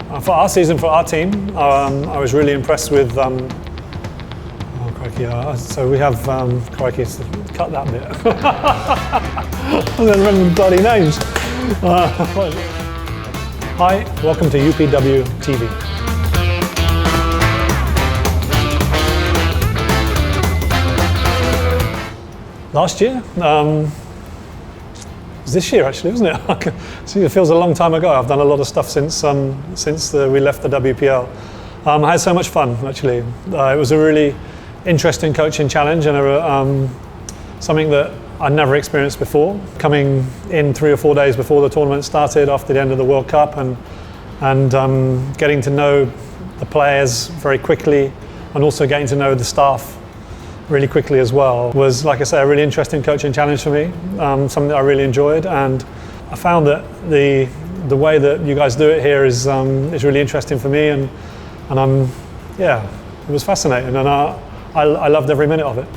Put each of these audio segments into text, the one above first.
For our season, for our team, I was really impressed with. So we have. Crikey, cut that bit. I'm going to remember bloody names. Hi, welcome to UPW TV. Last year. This year actually, wasn't it? See, it feels a long time ago. I've done a lot of stuff since we left the WPL. I had so much fun actually. It was a really interesting coaching challenge and something that I'd never experienced before. Coming in 3 or 4 days before the tournament started, after the end of the World Cup, and getting to know the players very quickly, and also getting to know the staff really quickly as well, was, like I say, a really interesting coaching challenge for me, something that I really enjoyed. And I found that the way that you guys do it here is really interesting for me, and it was fascinating, and I loved every minute of it.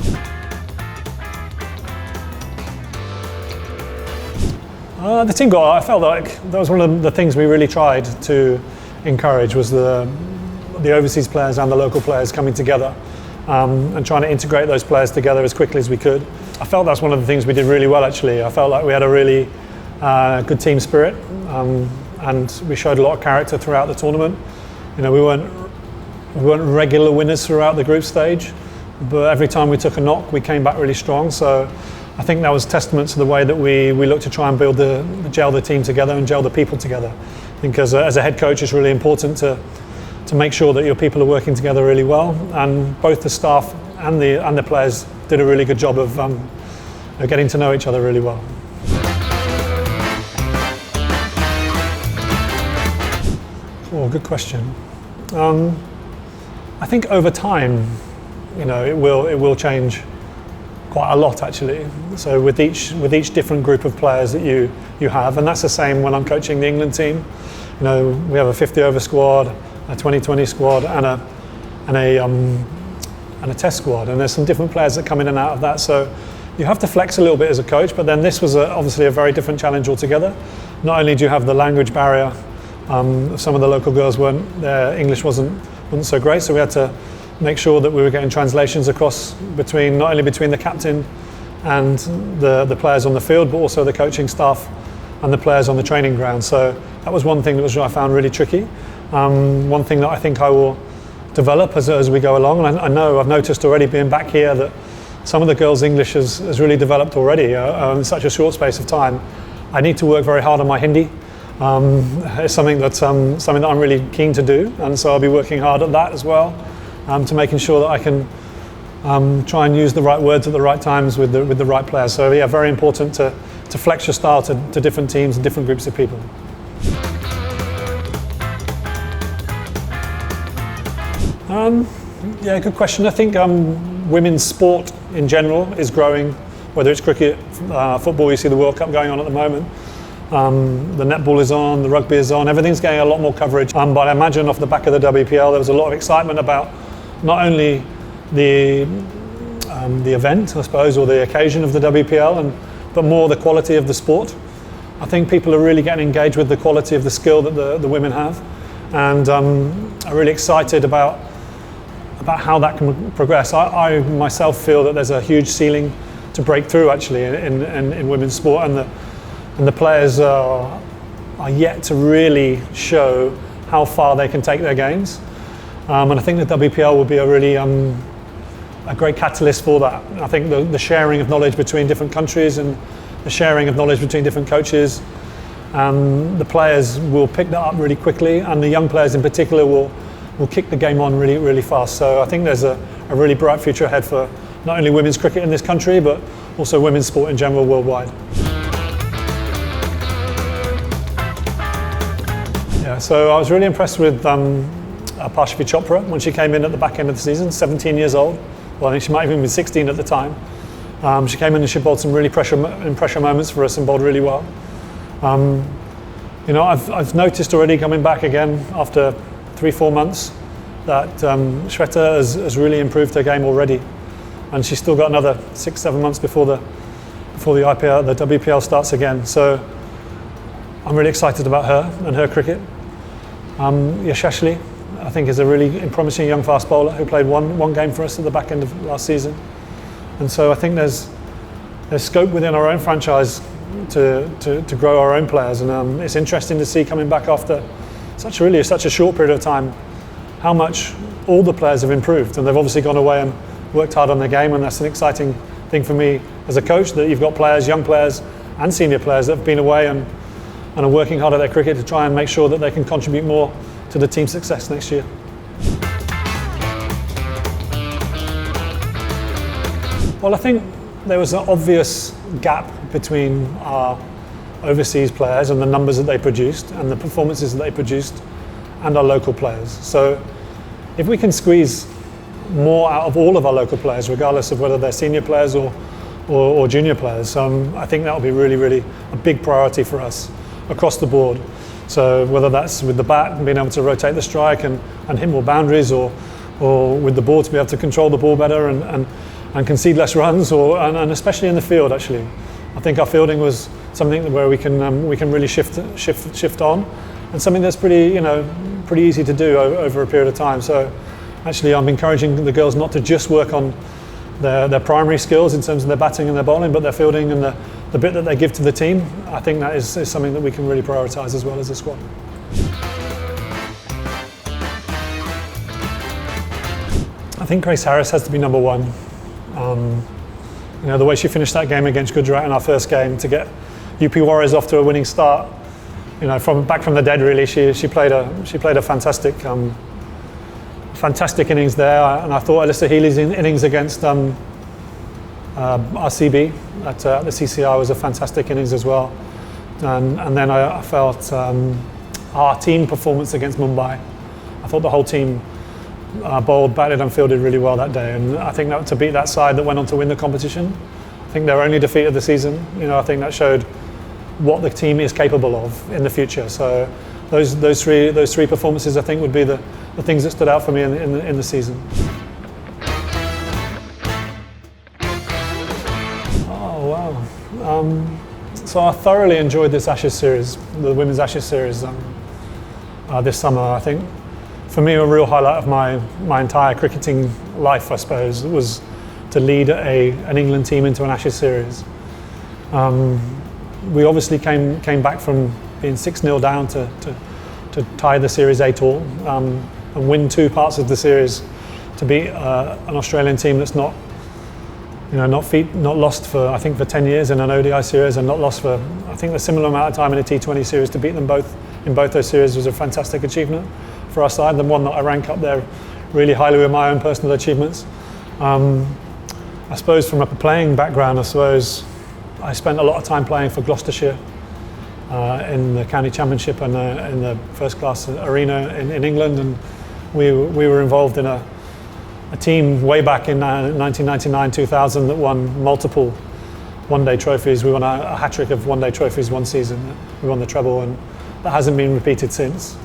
The team I felt like that was one of the things we really tried to encourage, was the overseas players and the local players coming together. And trying to integrate those players together as quickly as we could. I felt that's one of the things we did really well actually. I felt like we had a really good team spirit, and we showed a lot of character throughout the tournament. You know, we weren't regular winners throughout the group stage, but every time we took a knock we came back really strong. So I think that was testament to the way that we looked to try and build gel the team together and gel the people together. I think as a head coach it's really important to make sure that your people are working together really well, and both the staff and the players did a really good job of getting to know each other really well. Oh, good question. I think over time, you know, it will change quite a lot actually. So with each different group of players that you have, and that's the same when I'm coaching the England team. You know, we have a 50-over squad, a 20-20 squad, and a test squad, and there's some different players that come in and out of that. So you have to flex a little bit as a coach. But then this was obviously a very different challenge altogether. Not only do you have the language barrier, some of the local girls their English wasn't so great, so we had to make sure that we were getting translations across not only between the captain and the players on the field, but also the coaching staff and the players on the training ground. So that was one thing that I found really tricky. One thing that I think I will develop as we go along, and I know I've noticed already being back here that some of the girls' English has really developed already in such a short space of time. I need to work very hard on my Hindi. It's something that I'm really keen to do, and so I'll be working hard at that as well, to making sure that I can try and use the right words at the right times with the right players. So yeah, very important to flex your style to different teams and different groups of people. Yeah, good question. I think women's sport in general is growing, whether it's cricket, football. You see the World Cup going on at the moment. The netball is on, the rugby is on, everything's getting a lot more coverage. But I imagine off the back of the WPL there was a lot of excitement about not only the event, I suppose, or the occasion of the WPL, but more the quality of the sport. I think people are really getting engaged with the quality of the skill that the women have, and I'm really excited about how that can progress. I myself feel that there's a huge ceiling to break through actually in women's sport, and the players are yet to really show how far they can take their games. And I think the WPL will be a really a great catalyst for that. I think the sharing of knowledge between different countries and the sharing of knowledge between different coaches, the players will pick that up really quickly, and the young players in particular will kick the game on really, really fast. So I think there's a really bright future ahead for not only women's cricket in this country, but also women's sport in general worldwide. Yeah, so I was really impressed with Parshavi Chopra when she came in at the back end of the season, 17 years old. Well, I think she might have even been 16 at the time. She came in and she bowled some really pressure moments for us and bowled really well. You know, I've noticed already coming back again after 3-4 months that Shweta has really improved her game already, and she's still got another 6-7 months before the WPL starts again. So I'm really excited about her and her cricket. Yashashli, I think, is a really promising young fast bowler who played one game for us at the back end of last season. And so I think there's scope within our own franchise to grow our own players, and it's interesting to see, coming back after such a short period of time, how much all the players have improved. And they've obviously gone away and worked hard on their game, and that's an exciting thing for me as a coach, that you've got players, young players and senior players, that have been away and are working hard at their cricket to try and make sure that they can contribute more to the team's success next year. Well, I think there was an obvious gap between our overseas players and the numbers that they produced and the performances that they produced and our local players. So if we can squeeze more out of all of our local players, regardless of whether they're senior players or junior players, I think that will be really a big priority for us across the board. So whether that's with the bat and being able to rotate the strike and hit more boundaries, or with the ball to be able to control the ball better and concede less runs, and especially in the field. Actually, I think our fielding was something where we can really shift on, and something that's pretty easy to do over a period of time. So actually, I'm encouraging the girls not to just work on their primary skills in terms of their batting and their bowling, but their fielding and the bit that they give to the team. I think that is something that we can really prioritise as well as a squad. I think Grace Harris has to be number one. The way she finished that game against Gujarat in our first game, to get UP Warriorz off to a winning start, back from the dead, really. She played a fantastic innings there, and I thought Alyssa Healy's innings against RCB at the CCI was a fantastic innings as well. And then I felt our team performance against Mumbai. I thought the whole team bowled, batted and fielded really well that day, and I think that to beat that side that went on to win the competition, I think their only defeat of the season, I think that showed what the team is capable of in the future. So those three performances, I think, would be the things that stood out for me in the season. Oh wow! So I thoroughly enjoyed this Ashes series, the Women's Ashes series this summer. I think for me a real highlight of my entire cricketing life, I suppose, was to lead an England team into an Ashes series. We obviously came back from being 6-0 down to tie the series 8-all and win two parts of the series, to beat an Australian team that's not lost for 10 years in an ODI series, and not lost for I think a similar amount of time in a T20 series. To beat them both in both those series was a fantastic achievement for our side, the one that I rank up there really highly with my own personal achievements. I suppose from a playing background, I spent a lot of time playing for Gloucestershire in the county championship and in the first class arena in England, and we were involved in a team way back in 1999-2000 that won multiple one-day trophies. We won a hat-trick of one-day trophies one season. We won the treble, and that hasn't been repeated since.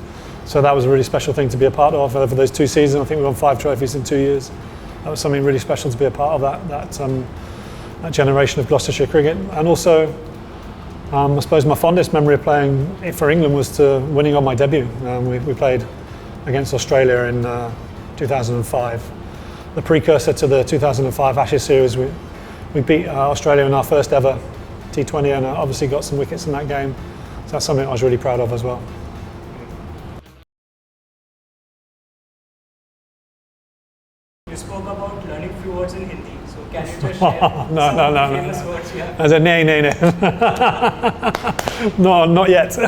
So that was a really special thing to be a part of over those 2 seasons. I think we won 5 trophies in 2 years. That was something really special to be a part of, that generation of Gloucestershire cricket. And also, I suppose my fondest memory of playing for England was to winning on my debut. We played against Australia in 2005. The precursor to the 2005 Ashes series. We beat Australia in our first ever T20, and obviously got some wickets in that game. So that's something I was really proud of as well. You spoke about learning few words in Hindi, so can you just share No. famous words you have? I said, no. No, not yet.